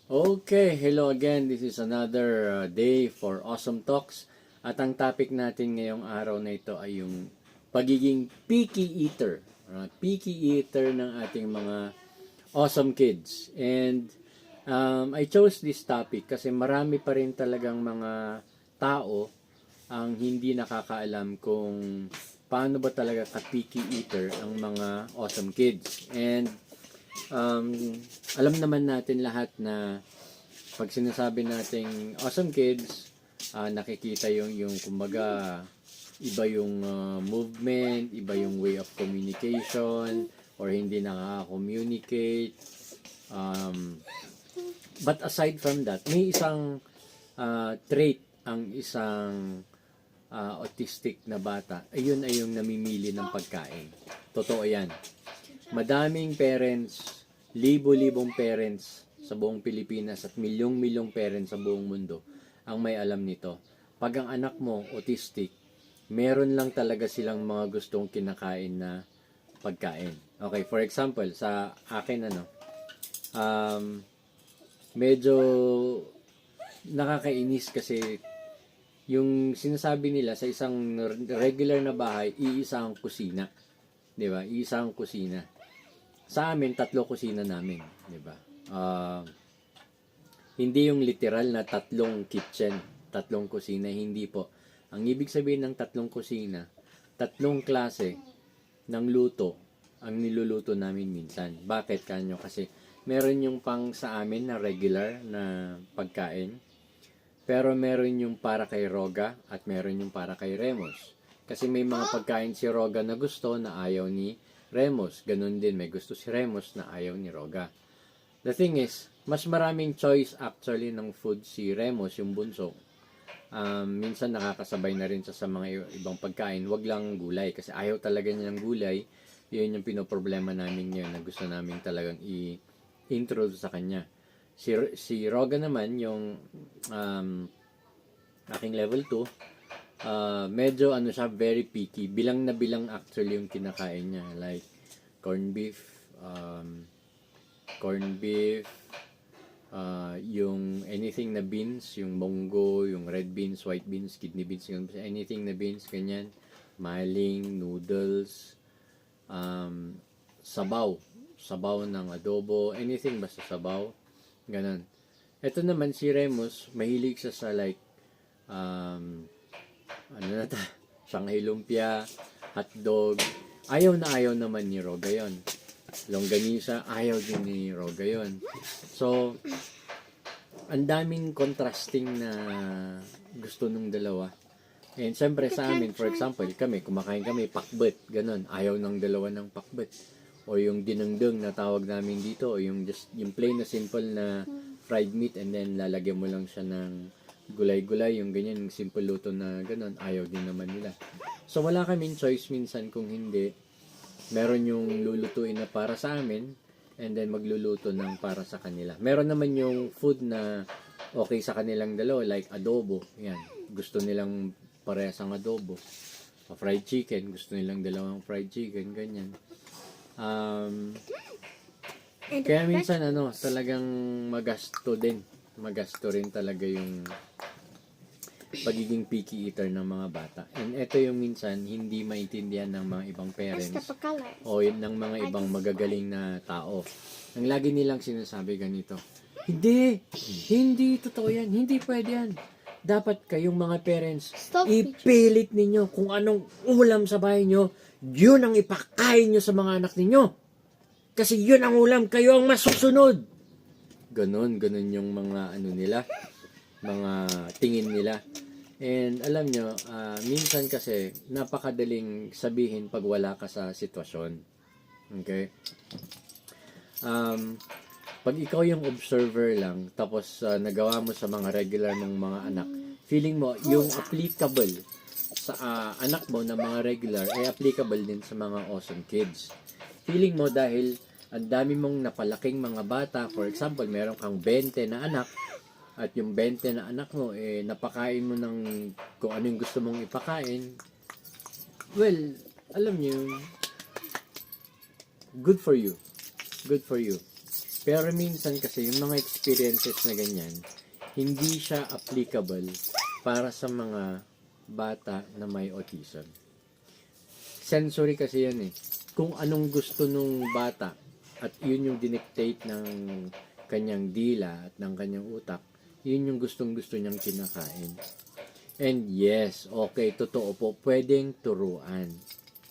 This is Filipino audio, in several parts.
Okay, hello again. This is another day for Awesome Talks. At ang topic natin ngayong araw na ito ay yung pagiging picky eater. Picky eater ng ating mga awesome kids. And I chose this topic kasi marami pa rin talagang mga tao ang hindi nakakaalam kung paano ba talaga ka-picky eater ang mga awesome kids. And um, alam naman natin lahat na pag sinasabi nating awesome kids, nakikita yung kumbaga iba yung movement, iba yung way of communication, or hindi nakaka-communicate. But aside from that, may isang trait ang isang autistic na bata. Ayun ay yung namimili ng pagkain. Totoo yan. Madaming parents, libo-libong parents sa buong Pilipinas at milyong-milyong parents sa buong mundo ang may alam nito. Pag ang anak mo autistic, meron lang talaga silang mga gustong kinakain na pagkain. Okay, for example, sa akin medyo nakakainis kasi yung sinasabi nila sa isang regular na bahay, iisa ang kusina. 'Di ba? Iisa ang kusina. Sa amin, 3 kusina namin, 'di ba? Hindi yung literal na 3 kitchen, 3 kusina, hindi po. Ang ibig sabihin ng 3 kusina, 3 klase ng luto ang niluluto namin minsan. Bakit kanyo? Kasi meron yung pang sa amin na regular na pagkain, pero meron yung para kay Roga at meron yung para kay Remus. Kasi may mga pagkain si Roga na gusto na ayaw ni Remus. Ganun din, may gusto si Remus na ayaw ni Roga. The thing is, mas maraming choice actually ng food si Remus, yung bunso. Minsan nakakasabay na rin sa mga ibang pagkain. Wag lang gulay kasi ayaw talaga niya ng gulay. Yun yung pinoproblema namin ngayon na gusto namin talagang i-intro sa kanya. Si Roga naman, yung aking level 2, medyo siya, very picky. Bilang na bilang actually yung kinakain niya. Like, corned beef, yung anything na beans, yung munggo, yung red beans, white beans, kidney beans, anything na beans, ganyan. Maling, noodles, sabaw ng adobo, anything basta sabaw. Ganon. Ito naman si Remus, mahilig siya sa like, Shanghai lumpia, hotdog. Ayaw naman ni Roga yon. Longganisa, ayaw din ni Roga yon. So, ang daming contrasting na gusto nung dalawa. And syempre sa amin, for example, kumakain kami, pakbet, ganon. Ayaw ng dalawa ng pakbet. O yung dinengdeng na tawag namin dito, o yung plain na simple na fried meat and then lalagyan mo lang siya ng gulay-gulay, yung ganyan, yung simple luto na ganon, ayaw din naman nila. So wala kaming choice minsan kung hindi meron yung lulutuin na para sa amin and then magluluto ng para sa kanila. Meron naman yung food na okay sa kanilang dalawa, like adobo, yan. Gusto nilang parehas ang adobo. Fried chicken, gusto nilang dalawang fried chicken, ganyan. Kaya minsan talagang magasto rin talaga yung pagiging picky eater ng mga bata. And ito yung minsan hindi maintindihan ng mga ibang parents o ng mga ibang magagaling na tao. Ang lagi nilang sinasabi ganito, hindi totoo yan, hindi pwede yan. Dapat kayong mga parents, ipilit ninyo kung anong ulam sa bahay nyo, yun ang ipakain nyo sa mga anak ninyo. Kasi yun ang ulam, kayo ang masusunod. Ganon yung mga nila, mga tingin nila. And alam nyo, minsan kasi napakadaling sabihin pag wala ka sa sitwasyon. Okay? Pag ikaw yung observer lang, tapos nagawa mo sa mga regular ng mga anak, feeling mo yung applicable sa anak mo na mga regular ay applicable din sa mga awesome kids. Feeling mo dahil ang dami mong napalaking mga bata, for example, meron kang 20 na anak, at yung 20 na anak mo, napakain mo ng kung ano yung gusto mong ipakain, well, alam nyo, good for you. Pero minsan kasi yung mga experiences na ganyan, hindi siya applicable para sa mga bata na may autism. Sensory kasi yan eh. Kung anong gusto nung bata at yun yung dinictate ng kanyang dila at ng kanyang utak, yun yung gustong-gusto niyang kinakain. And yes, okay, totoo po, pwedeng turuan.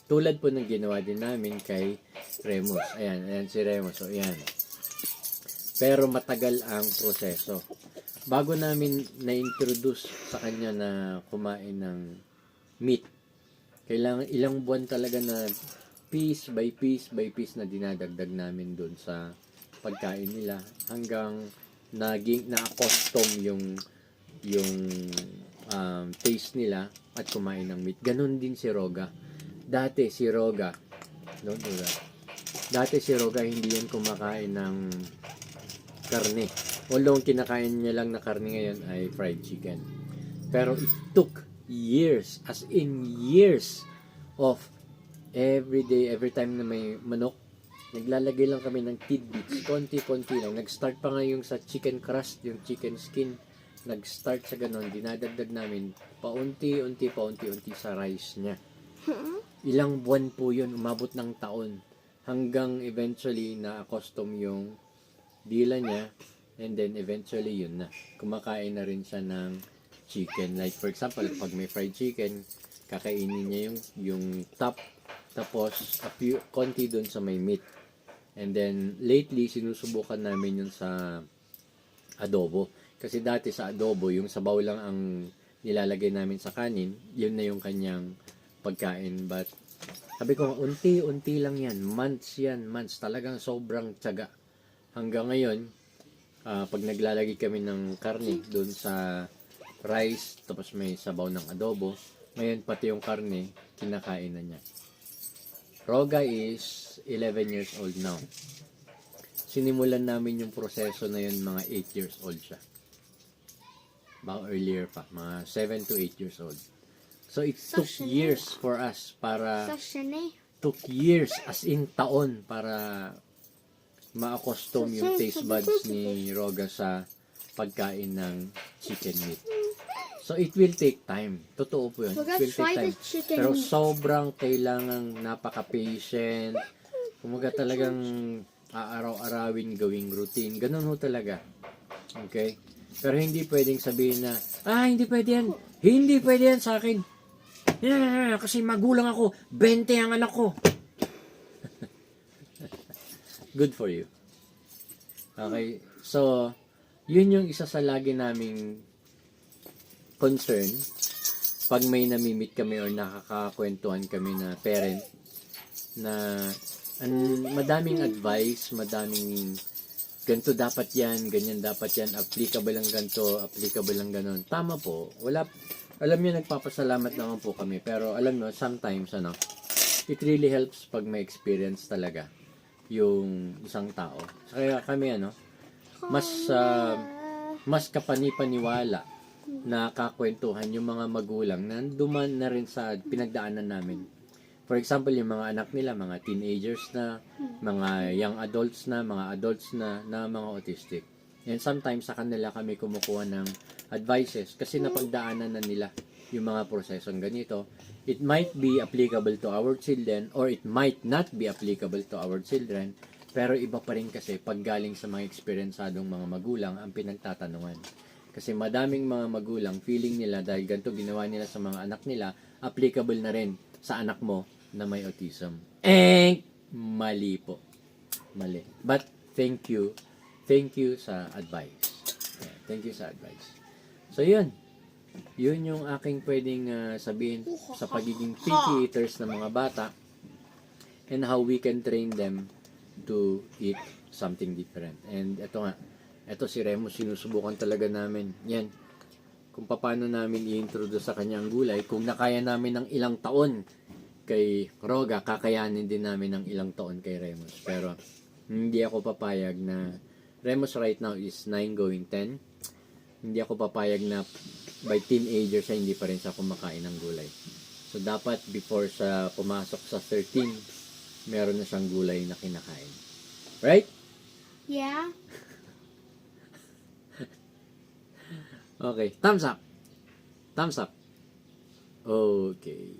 Tulad po ng ginawa din namin kay Remus. Ayan si Remus. So, ayan. Pero matagal ang proseso. Bago namin na-introduce sa kanya na kumain ng meat, kailangan ilang buwan talaga na piece by piece na dinadagdag namin doon sa pagkain nila hanggang na-accustom yung taste nila at kumain ng meat. Ganon din si Roga. Dati si Roga hindi yan kumakain ng karne. Although kinakain niya lang na karne ngayon ay fried chicken. Pero it took years, as in years of every day, every time na may manok, naglalagay lang kami ng tidbits, konti-konti lang. Nag-start pa nga yung sa chicken crust, yung chicken skin. Nag-start sa ganon, dinadagdag namin paunti-unti sa rice niya. Ilang buwan po yun, umabot ng taon. Hanggang eventually na-accustom yung dila niya, and then eventually yun na. Kumakain na rin siya ng chicken. Like for example, pag may fried chicken, kakainin niya yung top, tapos konti dun sa may meat. And then lately, sinusubukan namin yun sa adobo. Kasi dati sa adobo, yung sabaw lang ang nilalagay namin sa kanin, yun na yung kanyang pagkain. But sabi ko, unti-unti lang yan. Months. Talagang sobrang tiyaga. Hanggang ngayon, pag naglalagay kami ng karne doon sa rice, tapos may sabaw ng adobo, ngayon pati yung karne, kinakain na niya. Roga is 11 years old now. Sinimulan namin yung proseso na yun, mga 8 years old siya. Baka earlier pa, mga 7 to 8 years old. So it took years for us took years as in taon para ma-accustom yung taste buds ni Roga sa pagkain ng chicken meat. So it will take time. Totoo po yun. It will take time. Pero sobrang kailangang napaka-patient. Kumaga talagang aaraw-arawin gawing routine. Ganun ho talaga. Okay? Pero hindi pwedeng sabihin na, hindi pwede yan. Hindi pwede yan sa akin. Kasi magulang ako. 20 ang anak ko. Good for you. Okay. So, yun yung isa sa lagi naming concern pag may namimit kami or nakakakwentuhan kami na parent na madaming advice, madaming ganito dapat yan, ganyan dapat yan, applicable lang ganito, applicable lang ganon. Tama po. Alam niyo, nagpapasalamat naman po kami. Pero alam niyo, sometimes, it really helps pag may experience talaga yung isang tao. Kaya kami, mas kapani-paniwala na kakwentuhan yung mga magulang na duman na rin sa pinagdaanan namin. For example, yung mga anak nila, mga teenagers na, mga young adults na, mga adults na mga autistic. And sometimes sa kanila kami kumukuha ng advices kasi napagdaanan na nila yung mga prosesong ganito. It might be applicable to our children or it might not be applicable to our children, pero iba pa rin kasi pag galing sa mga experiensadong mga magulang ang pinagtatanungan. Kasi madaming mga magulang feeling nila dahil ganito ginawa nila sa mga anak nila, applicable na rin sa anak mo na may autism. Mali po. Mali. But thank you sa advice. Thank you sa advice. So yun yung aking pwedeng sabihin sa pagiging picky eaters ng mga bata and how we can train them to eat something different. And ito si Remus, sinusubukan talaga namin yan kung paano namin i-introduce sa kanyang gulay. Kung nakaya namin ng ilang taon kay Roga, kakayanin din namin ng ilang taon kay Remus. Pero hindi ako papayag na Remus right now is 9 going 10. Hindi ako papayag na by teenager siya hindi pa rin siya kumakain ng gulay. So dapat before sa pumasok sa 13, meron na siyang gulay na kinakain. Right? Yeah. Okay, thumbs up. Thumbs up. Okay.